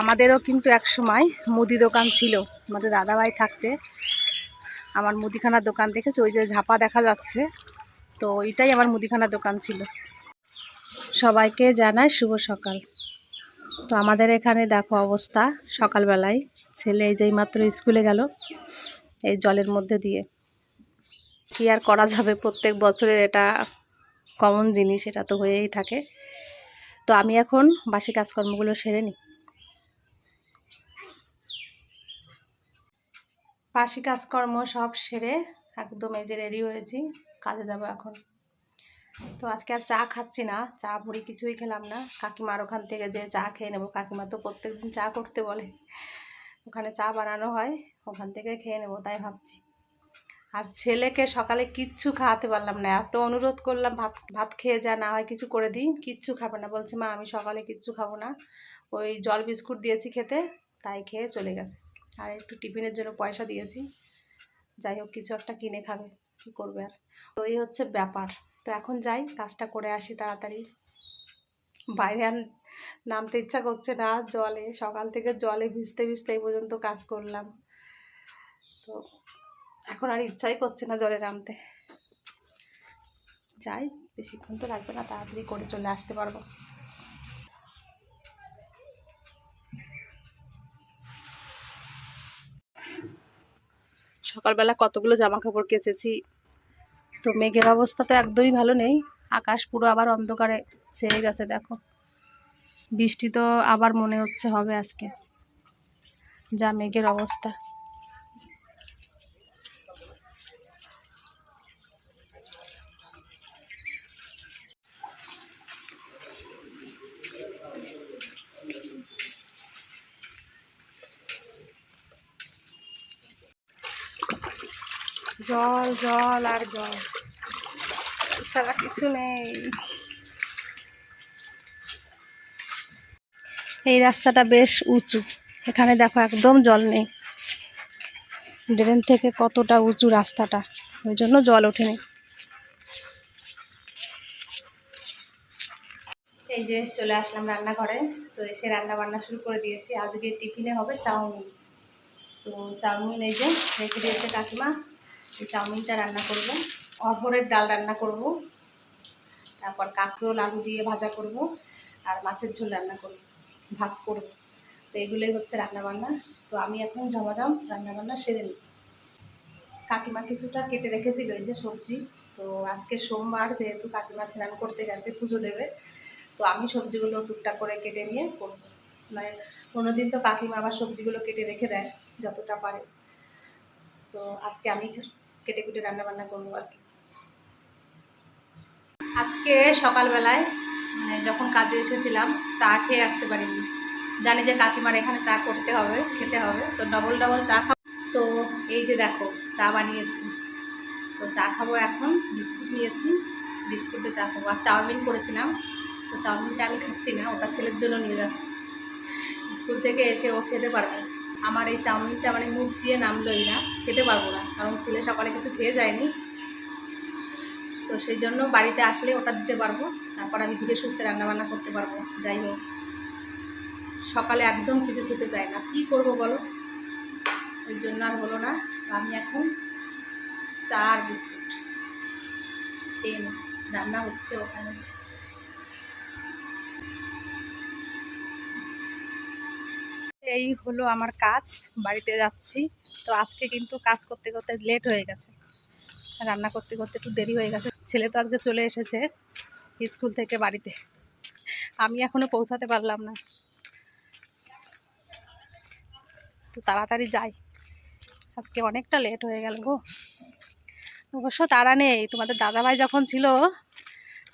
আমাদেরও কিন্তু এক সময় মুদি দোকান ছিল, আমাদের দাদাভাই থাকতে। আমার মুদিখানার দোকান দেখেছে, ওই যে ঝাপা দেখা যাচ্ছে, তো এটাই আমার মুদিখানার দোকান ছিল। সবাইকে জানাই শুভ সকাল। তো আমাদের এখানে দেখো অবস্থা সকালবেলায়, ছেলে এই যেই মাত্র স্কুলে গেল এই জলের মধ্যে দিয়ে। কি আর করা যাবে, প্রত্যেক বছরের এটা কমন জিনিস, এটা তো হয়েই থাকে। তো আমি এখন বাসি কাজকর্মগুলো সেরে নিই। বাসি কাজকর্ম সব সেরে একদম এই যে রেডি হয়েছি, কাজে যাব এখন। তো আজকে আর চা খাচ্ছি না, চা মুড়ি কিছুই খেলাম না। কাকিমার ওখান থেকে যে চা খেয়ে নেবো, কাকিমা তো প্রত্যেকদিন চা করতে বলে, ওখানে চা বানানো হয়, ওখান থেকে খেয়ে নেবো তাই ভাবছি। আর ছেলেকে সকালে কিচ্ছু খাওয়াতে পারলাম না, এত অনুরোধ করলাম ভাত ভাত খেয়ে যা, না হয় কিছু করে দিই, কিচ্ছু খাবে না, বলছে মা আমি সকালে কিচ্ছু খাবো না, ওই জল বিস্কুট দিয়েছি খেতে, তাই খেয়ে চলে গেছে। আর একটু টিফিনের জন্য পয়সা দিয়েছি, যাই হোক কিছু একটা কিনে খাবে, কী করবে আর। তো এই হচ্ছে ব্যাপার। তো এখন যাই, কাজটা করে আসি তাড়াতাড়ি। বাইরে আর নামতে ইচ্ছা করছে না, জলে সকাল থেকে জলে ভিজতে ভিজতে এই পর্যন্ত কাজ করলাম, তো এখন আর ইচ্ছাই করছে না জলে নামতে। যাই, বেশিক্ষণ তো লাগবে না, তাড়াতাড়ি করে চলে আসতে পারবো। সকালবেলা কতগুলো জামা কাপড় কেচেছি। তো মেঘের অবস্থা তো একদমই ভালো নেই, আকাশ পুরো আবার অন্ধকারে ছেয়ে গেছে দেখো। বৃষ্টি তো আবার মনে হচ্ছে হবে আজকে, যা মেঘের অবস্থা। জল জল আর জল, ছাড়া কিছু নেই। এই রাস্তাটা বেশ উঁচু, এখানে দেখো একদম জল নেই, ড্রেন থেকে কতটা উঁচু রাস্তাটা, ওই জন্য জল ওঠেনি। এই যে চলে আসলাম রান্নাঘরে। তো এসে রান্না বান্না শুরু করে দিয়েছি। আজকে টিফিনে হবে চাউমিন। তো চাউমিন এই যে রেখে দিয়েছে কাকিমা, এই চাউমিনটা রান্না করব। অরহরের ডাল রান্না করব, তারপর কাঁকরোল আলু দিয়ে ভাজা করব, আর মাছের ঝোল রান্না করব, ভাত করব। তো এগুলোই হচ্ছে রান্নাবান্না। তো আমি এখন ঝমাঝম রান্নাবান্না সেরে নিই। কাকিমা কিছুটা কেটে রেখেছিল এই যে সবজি। তো আজকে সোমবার, যেহেতু কাকিমা স্নান করতে গেছে, পুজো দেবে, তো আমি সবজিগুলো টুকটাক করে কেটে নিয়ে করবো। মানে কোনোদিন তো কাকিমা আবার সবজিগুলো কেটে রেখে দেয় যতটা পারে, তো আজকে আমি কেটে কুটে রান্নাবান্না করবো আর কি। আজকে সকালবেলায় মানে যখন কাজে এসেছিলাম, চা খেয়ে আসতে পারিনি। জানি যে কাকিমার এখানে চা করতে হবে, খেতে হবে, তো ডবল ডবল চা খাবো। তো এই যে দেখো চা বানিয়েছি, তো চা খাবো এখন। বিস্কুট নিয়েছি, বিস্কুটে চা খাবো। আর চাউমিন করেছিলাম, তো চাউমিনটা আমি খাচ্ছি না, ওটা ছেলের জন্য নিয়ে যাচ্ছি। স্কুল থেকে এসে ও খেতে পারবে। আমার এই চাউমিনটা মানে মুখ দিয়ে নামলোই না, খেতে পারবো না, কারণ ছেলে সকালে কিছু খেয়ে যায়নি। তো সেই জন্য বাড়িতে আসলে ওটা দিতে পারবো, তারপর আমি ধীরে সুস্থে রান্নাবান্না করতে পারবো। যাই হোক, সকালে একদম কিছু খেতে চায় না, কী করবো বলো, ওই জন্য আর হলো না। আমি এখন চা আর বিস্কুট খেয়ে নিই, রান্না হচ্ছে ওখানে। এই হলো আমার কাজ, বাড়িতে যাচ্ছি। তো আজকে কিন্তু কাজ করতে করতে লেট হয়ে গেছে, রান্না করতে করতে একটু দেরি হয়ে গেছে। ছেলে তো আজকে চলে এসেছে স্কুল থেকে বাড়িতে, আমি এখনো পৌঁছাতে পারলাম না। তো তাড়াতাড়ি যাই, আজকে অনেকটা লেট হয়ে গেল গো। অবশ্য তাড়া নেই, তোমাদের দাদাভাই যখন ছিল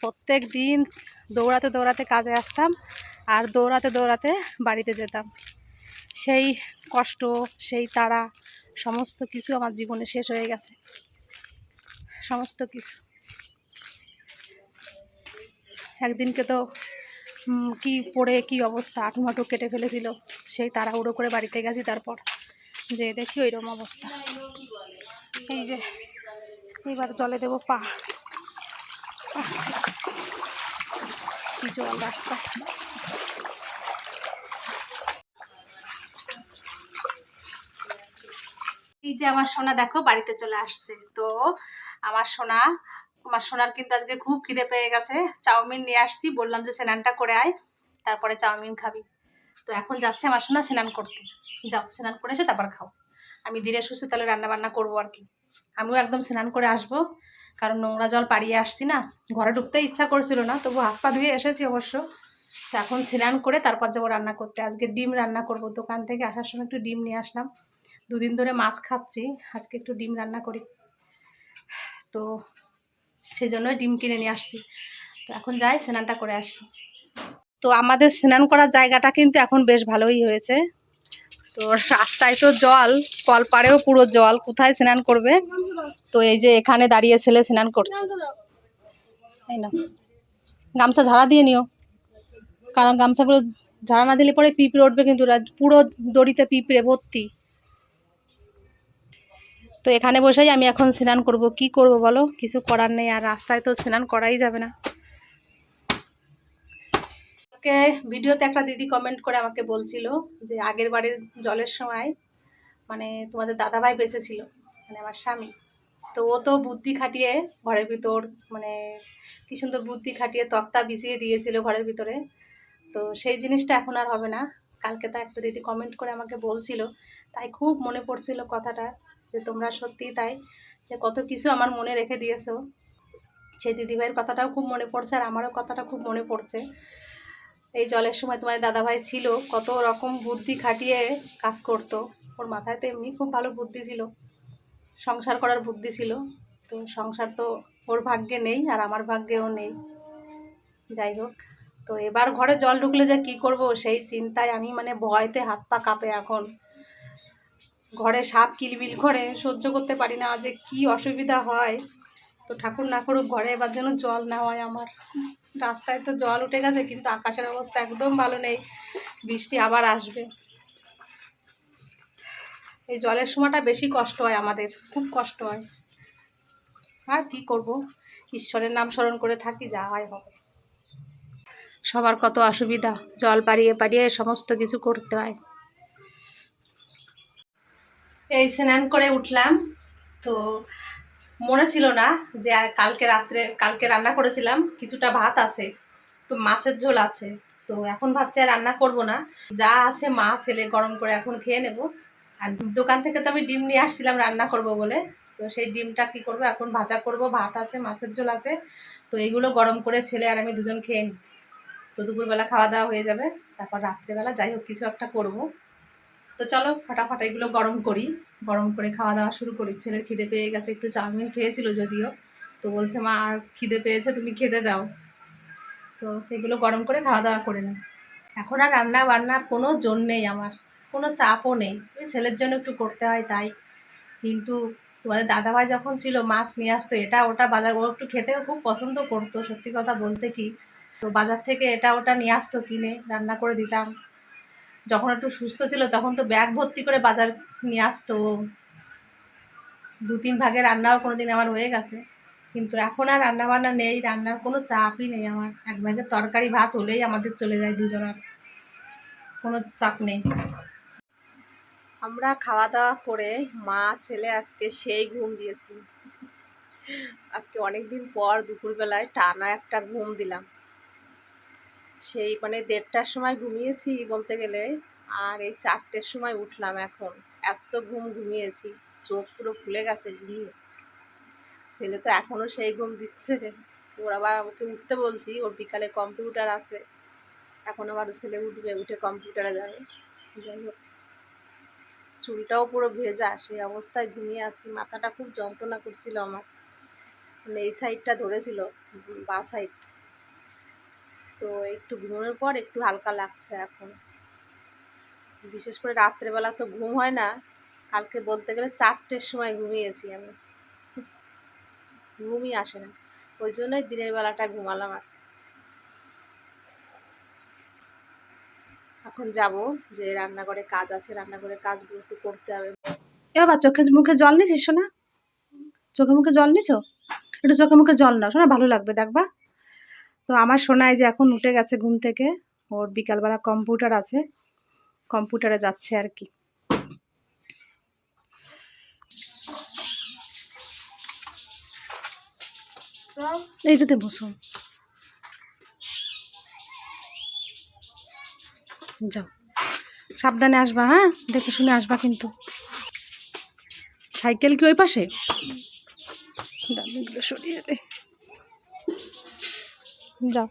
প্রত্যেক দিন দৌড়াতে দৌড়াতে কাজে আসতাম, আর দৌড়াতে দৌড়াতে বাড়িতে যেতাম। সেই কষ্ট, সেই তাড়া, সমস্ত কিছু আমার জীবনে শেষ হয়ে গেছে, সমস্ত কিছু। একদিনকে তো কি পড়ে কি অবস্থা, আঁটুমাটু কেটে ফেলেছিল, সেই তাড়াহুড়ো করে বাড়িতে গেছি, তারপর যে দেখি ওইরকম অবস্থা। এই যে এবার জলে দেবো পা, কি জল রাস্তা। এই যে আমার সোনা দেখো বাড়িতে চলে আসছে। তো আমার সোনার কিন্তু আজকে খুব খিদে পেয়ে গেছে। চাউমিন নিয়ে আসছি, বললাম যে স্নানটা করে আয়, তারপরে চাউমিন খাবি। তো এখন যাচ্ছে আমার সোনা স্নান করতে। যাও স্নান করে এসে তারপর খাও। আমি ধীরে সুস্থে তাহলে রান্না বান্না করবো আর কি। আমিও একদম স্নান করে আসবো, কারণ নোংরা জল পাড়িয়ে আসছি না, ঘরে ঢুকতে ইচ্ছা করছিল না, তবু হাত পা ধুয়ে এসেছি অবশ্য। তো এখন স্নান করে তারপর যাবো রান্না করতে। আজকে ডিম রান্না করব, দোকান থেকে আসার সময় একটু ডিম নিয়ে আসলাম। দুদিন ধরে মাছ খাচ্ছি, আজকে একটু ডিম রান্না করি, তো সেই জন্যই ডিম কিনে নিয়ে আসছি। তো এখন যাই স্নানটা করে আসি। তো আমাদের স্নান করার জায়গাটা কিন্তু এখন বেশ ভালোই হয়েছে। তো রাস্তায় তো জল, কল পাড়েও পুরো জল, কোথায় স্নান করবে। তো এই যে এখানে দাঁড়িয়ে ছেলে স্নান করছে। তাই না, গামছা ঝাড়া দিয়ে নিও, কারণ গামছাগুলো ঝাড়া না দিলে পরে পিঁপড়ে উঠবে, কিন্তু পুরো দড়িতে পিঁপড়ে ভর্তি। তো এখানে বসেই আমি এখন স্নান করব। কি করব বলো, কিছু করার নেই, আর রাস্তায় তো স্নান করাই যাবে না। ভিডিওতে একটা দিদি কমেন্ট করে আমাকে বলছিল যে আগের বারের জলের সময় মানে তোমাদের দাদাভাই বেঁচে ছিল, মানে আমার স্বামী। তো ও তো বুদ্ধি খাটিয়ে ঘরের ভিতর, মানে কি সুন্দর বুদ্ধি খাটিয়ে তক্তা বিছিয়ে দিয়েছিল ঘরের ভিতরে। তো সেই জিনিসটা এখন আর হবে না। কালকে তা একটা দিদি কমেন্ট করে আমাকে বলছিল, তাই খুব মনে পড়ছিল কথাটা, যে তোমরা সত্যিই তাই, যে কত কিছু আমার মনে রেখে দিয়েছো। সেই দিদিভাইয়ের কথাটাও খুব মনে পড়ছে, আর আমারও কথাটা খুব মনে পড়ছে। এই জলের সময় তোমার দাদাভাই ছিল, কত রকম বুদ্ধি খাটিয়ে কাজ করতো। ওর মাথায় তো এমনি খুব ভালো বুদ্ধি ছিল, সংসার করার বুদ্ধি ছিল। তো সংসার তো ওর ভাগ্যে নেই, আর আমার ভাগ্যেও নেই। যাই হোক, তো এবার ঘরে জল ঢুকলে যে কি করব সেই চিন্তায় আমি মানে ভয়তে হাত পা কাঁপে এখন। ঘরে সাপ কিলবিল করে সহ্য করতে পারি না, যে কি অসুবিধা হয়। তো ঠাকুর না করুক ঘরে এবার যেন জল না হয় আমার। রাস্তায় তো জল উঠে গেছে, কিন্তু আকাশের অবস্থা একদম ভালো নেই, বৃষ্টি আবার আসবে। এই জলের সময়টা বেশি কষ্ট হয় আমাদের, খুব কষ্ট হয়। আর কি করব, ঈশ্বরের নাম স্মরণ করে থাকি, যা হয় হবে। সবার কত অসুবিধা, জল পাড়িয়ে পাড়িয়ে সমস্ত কিছু করতে হয়। এই স্নান করে উঠলাম, তো মনে ছিল না যে কালকে রান্না করেছিলাম, কিছুটা ভাত আছে, তো মাছের ঝোল আছে। তো এখন ভাবছি আর রান্না করব না, যা আছে মা ছেলে গরম করে এখন খেয়ে নেব। আর দোকান থেকে তো আমি ডিম নিয়ে আসছিলাম রান্না করব বলে, তো সেই ডিমটা কি করব, এখন ভাজা করব, ভাত আছে, মাছের ঝোল আছে। তো এইগুলো গরম করে ছেলে আর আমি দুজন খেয়ে নিই, তো দুপুরবেলা খাওয়া দাওয়া হয়ে যাবে। তারপর রাত্রেবেলা যাই হোক কিছু একটা করব। তো চলো ফটাফট এগুলো গরম করি, গরম করে খাওয়া দাওয়া শুরু করি। ছেলের খিদে পেয়ে গেছে, একটু চাউমিন খেয়েছিল যদিও, তো বলছে মা আর খিদে পেয়েছে, তুমি খেতে দাও। তো এগুলো গরম করে খাওয়া দাওয়া করে নিই। এখন আর রান্না বান্নার কোনো জোর নেই আমার, কোনো চাপও নেই, ওই ছেলের জন্য একটু করতে হয় তাই। কিন্তু তোমাদের দাদাভাই যখন ছিল মাছ নিয়ে আসতো, এটা ওটা বাজার, ও একটু খেতেও খুব পছন্দ করতো সত্যি কথা বলতে কি। তো বাজার থেকে এটা ওটা নিয়ে আসতো, কিনে রান্না করে দিতাম। যখন একটু সুস্থ ছিল তখন তো ব্যাগ ভর্তি করে বাজার নিয়ে আসতো, 2-3 ভাগে রান্নাও কোনোদিন আমার হয়ে গেছে। কিন্তু এখন আর রান্না বান্না নেই, রান্নার কোনো চাপই নেই আমার, এক ভাগে তরকারি ভাত হলেই আমাদের চলে যায় দুজনের, কোনো চাপ নেই। আমরা খাওয়া দাওয়া করে মা ছেলে আজকে সেই ঘুম দিয়েছি। আজকে অনেক দিন পর দুপুরবেলায় টানা একটা ঘুম দিলাম, সেই মানে 1:30টার সময় ঘুমিয়েছি বলতে গেলে, আর এই 4টের সময় উঠলাম এখন। এত ঘুমিয়েছি, চোখ পুরো ফুলে গেছে ঘুমিয়ে। ছেলে তো এখনও সেই ঘুম দিচ্ছে। ওর আবার ওকে উঠতে বলছি, ওর বিকালে কম্পিউটার আছে, এখন আবার ছেলে উঠবে, উঠে কম্পিউটারে যাবে। যাই হোক, চুলটাও পুরো ভেজা, সেই অবস্থায় ঘুমিয়ে আছি। মাথাটা খুব যন্ত্রণা করছিল আমার, মানে এই সাইডটা ধরেছিল, বাঁ সাইড। তো একটু ঘুমানোর পর একটু হালকা লাগছে এখন। বিশেষ করে রাত্রেবেলা তো ঘুম হয় না, কালকে বলতে গেলে 4টের সময় ঘুমিয়েছি আমি, ঘুমই আসে না, ওই জন্যই দিনের বেলাটা ঘুমালাম। আর এখন যাব, যে রান্নাঘরে কাজ আছে, রান্নাঘরে কাজগুলো একটু করতে হবে। এবার চোখে মুখে জল নিছিস শোনা, চোখে মুখে জল নিছো, একটু চোখে মুখে জল নাও শোনা, ভালো লাগবে দেখবা। তো আমার সোনাই যে এখন উঠে গেছে ঘুম থেকে, ওর বিকালবেলা কম্পিউটার আছে, কম্পিউটারে যাচ্ছে আর কি। এইটাতে বসো, যাও সাবধানে আসবা, হ্যাঁ দেখে শুনে আসবা কিন্তু। সাইকেল কি ওই পাশে? ডালিগুলো সরিয়ে দে, যাও।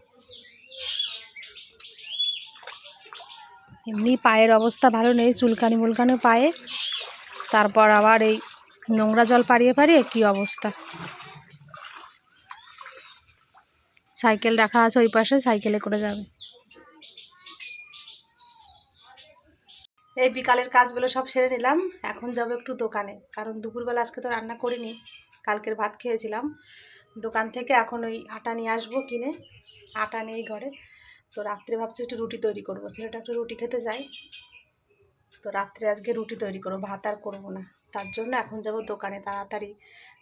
এমনি পায়ের অবস্থা ভালো নেই, চুলকানি মুলকানি পায়ে, তারপর আবার এই নোংরা জল পাড়িয়ে পাড়িয়ে কি অবস্থা। সাইকেল রাখা আছে ওই পাশে, সাইকেলে করে যাবে। এই বিকালের কাজগুলো সব সেরে নিলাম, এখন যাবো একটু দোকানে, কারণ দুপুরবেলা আজকে তো রান্না করিনি, কালকের ভাত খেয়েছিলাম। দোকান থেকে এখন ওই আটা নিয়ে আসবো কিনে, আটা নেই ঘরে। তো রাত্রে ভাবছি একটু রুটি তৈরি করবো, ছেলেটা একটু রুটি খেতে যায়, তো রাত্রে আজকে রুটি তৈরি করবো, ভাত আর করবো না। তার জন্য এখন যাব দোকানে, তাড়াতাড়ি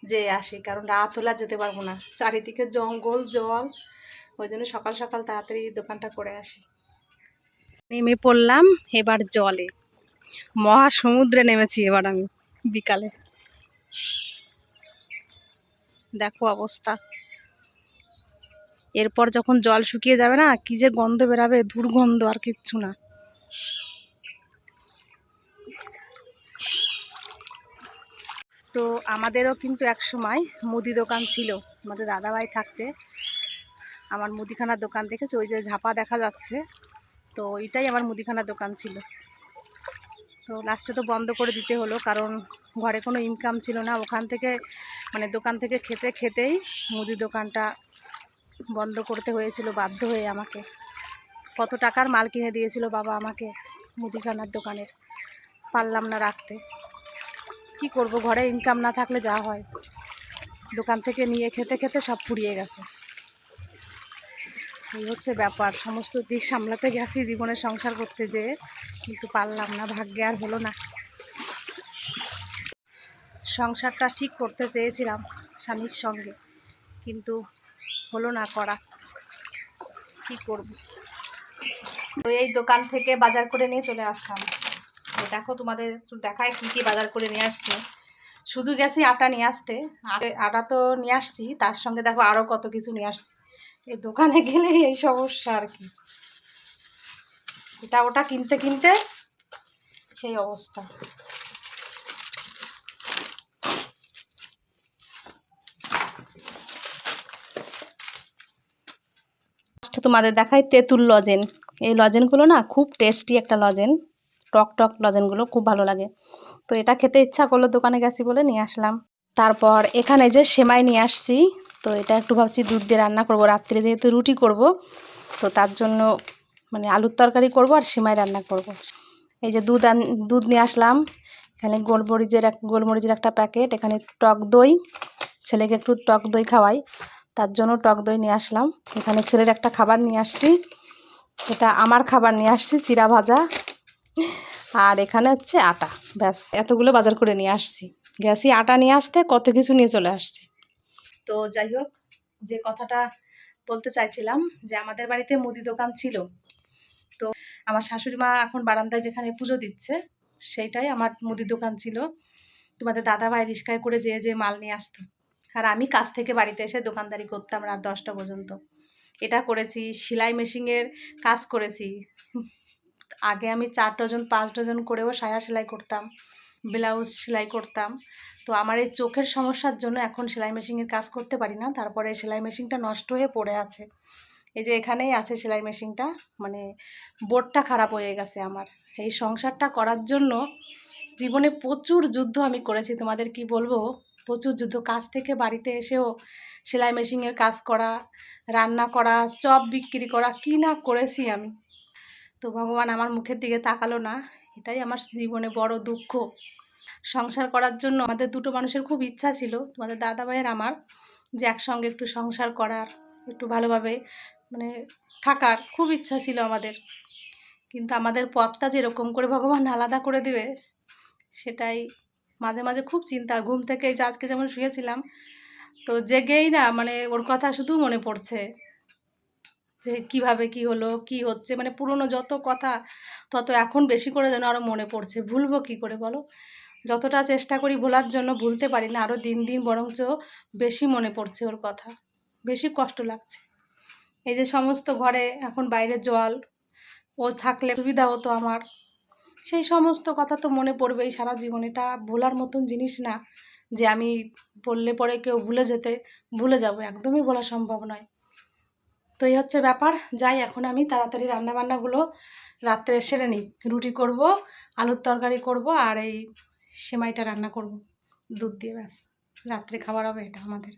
যেয়ে আসি, কারণ রাত হলে যেতে পারবো না, চারিদিকে জঙ্গল জল, ওই জন্য সকাল সকাল তাড়াতাড়ি দোকানটা করে আসি। নেমে পড়লাম এবার জলে, মহাসমুদ্রে নেমেছি এবার আমি বিকালে। দেখো অবস্থা, এরপর যখন জল শুকিয়ে যাবে না, কি যে গন্ধ বেরাবে, দুর্গন্ধ আর কিচ্ছু না। তো আমাদেরও কিন্তু এক সময় মুদি দোকান ছিল, আমাদের দাদাভাই থাকতে আমার মুদিখানার দোকান দেখেছে, ওই যে ঝাপা দেখা যাচ্ছে, তো ওইটাই আমার মুদিখানার দোকান ছিল। তো লাস্টে তো বন্ধ করে দিতে হলো, কারণ ঘরে কোনো ইনকাম ছিল না, ওখান থেকে মানে দোকান থেকে খেতে খেতেই মুদি দোকানটা বন্ধ করতে হয়েছিল বাধ্য হয়ে আমাকে। কত টাকার মাল কিনে দিয়েছিল বাবা আমাকে মুদিখানার দোকানের, পারলাম না রাখতে। কি করব, ঘরে ইনকাম না থাকলে যা হয়, দোকান থেকে নিয়ে খেতে খেতে সব ফুরিয়ে গেছে। এই হচ্ছে ব্যাপার, সমস্ত দিক সামলাতে গেছি জীবনে সংসার করতে যেয়ে, কিন্তু পারলাম না, ভাগ্যে আর হলো না। সংসারটা ঠিক করতে চেয়েছিলাম স্বামীর সঙ্গে, কিন্তু হলো না করা, কি করব। তো এই দোকান থেকে বাজার করে নিয়ে চলে আসলাম। দেখো তোমাদের একটু দেখায় কী কী বাজার করে নিয়ে আসছি। শুধু গেছি আটা নিয়ে আসতে, আটা তো নিয়ে আসছি, তার সঙ্গে দেখো আরও কত কিছু নিয়ে আসছি। এই দোকানে গেলে এই সমস্যা আর কি, এটা ওটা কিনতে কিনতে সেই অবস্থা। তোমাদের দেখাই তেঁতুল লজেন, এই লজেনগুলো না খুব টেস্টি একটা লজেন, টক টক লজেনগুলো খুব ভালো লাগে। তো এটা খেতে ইচ্ছা করলো, দোকানে গেছি বলে নিয়ে আসলাম। তারপর এখানে যে সেমাই নিয়ে আসছি, তো এটা একটু ভাবছি দুধ দিয়ে রান্না করব, রাত্রে যেহেতু রুটি করব, তো তার জন্য মানে আলুর তরকারি করব আর সেমাই রান্না করব। এই যে দুধ নিয়ে আসলাম, এখানে গোলমরিচের একটা প্যাকেট, এখানে টক দই, ছেলেকে একটু টক দই খাওয়াই, তার জন্য টক দই নিয়ে আসলাম। এখানে ছেলের একটা খাবার নিয়ে আসছি, এটা আমার খাবার নিয়ে আসছি, চিড়া ভাজা, আর এখানে হচ্ছে আটা। ব্যাস এতগুলো বাজার করে নিয়ে আসছি, গেছি আটা নিয়ে আসতে, কত কিছু নিয়ে চলে আসছি। তো যাই হোক, যে কথাটা বলতে চাইছিলাম, যে আমাদের বাড়িতে মুদি দোকান ছিল, তো আমার শাশুড়ি মা এখন বারান্দায় যেখানে পুজো দিচ্ছে, সেইটাই আমার মুদি দোকান ছিল। তোমাদের দাদাভাই রিস্কায় করে যে মাল নিয়ে আসতো, আর আমি কাজ থেকে বাড়িতে এসে দোকানদারি করতাম রাত 10টা পর্যন্ত। এটা করেছি, সেলাই মেশিনের কাজ করেছি। আগে আমি 4 ডজন 5 ডজন করেও সায়া সেলাই করতাম, ব্লাউজ সেলাই করতাম। তো আমার এই চোখের সমস্যার জন্য এখন সেলাই মেশিনের কাজ করতে পারি না, তারপরে সেলাই মেশিনটা নষ্ট হয়ে পড়ে আছে। এই যে এখানেই আছে সেলাই মেশিনটা, মানে বোর্ডটা খারাপ হয়ে গেছে আমার। এই সংসারটা করার জন্য জীবনে প্রচুর যুদ্ধ আমি করেছি, তোমাদের কি বলবো, প্রচুর যুদ্ধ। কাজ থেকে বাড়িতে এসেও সেলাই মেশিনের কাজ করা, রান্না করা, চপ বিক্রি করা, কি না করেছি আমি। তো ভগবান আমার মুখের দিকে তাকালো না, এটাই আমার জীবনে বড় দুঃখ। সংসার করার জন্য আমাদের দুটো মানুষের খুব ইচ্ছা ছিল, তোমাদের দাদা ভাইয়ের আমার, যে একসঙ্গে একটু সংসার করার, একটু ভালোভাবে মানে থাকার খুব ইচ্ছা ছিল আমাদের। কিন্তু আমাদের পথটা যেরকম করে ভগবান আলাদা করে দেবে, সেটাই মাঝে মাঝে খুব চিন্তা। ঘুম থেকে এই যে আজকে যেমন শুয়েছিলাম, তো জেগেই না মানে ওর কথা শুধু মনে পড়ছে, যে কিভাবে কি হলো, কি হচ্ছে, মানে পুরনো যত কথা তত এখন বেশি করে যেন আরও মনে পড়ছে। ভুলবো কি করে বলো, যতটা চেষ্টা করি ভোলার জন্য ভুলতে পারি না, আরও দিন দিন বরঞ্চ বেশি মনে পড়ছে ওর কথা। বেশি কষ্ট লাগছে। এই যে সমস্ত ঘরে এখন বাইরে জল, ও থাকলে সুবিধা হতো আমার। সেই সমস্ত কথা তো মনে পড়বেই সারা জীবন। এটা ভোলার মতন জিনিস না যে আমি বললে পরে কেউ ভুলে যাব, একদমই বলা সম্ভব নয়। তো এই হচ্ছে ব্যাপার। যাই, এখন আমি তাড়াতাড়ি রান্নাবান্নাগুলো রাত্রে সেরে নিই। রুটি করব, আলুর তরকারি করব, আর এই সেমাইটা রান্না করব দুধ দিয়ে, ব্যাস রাত্রে খাবার হবে এটা আমাদের।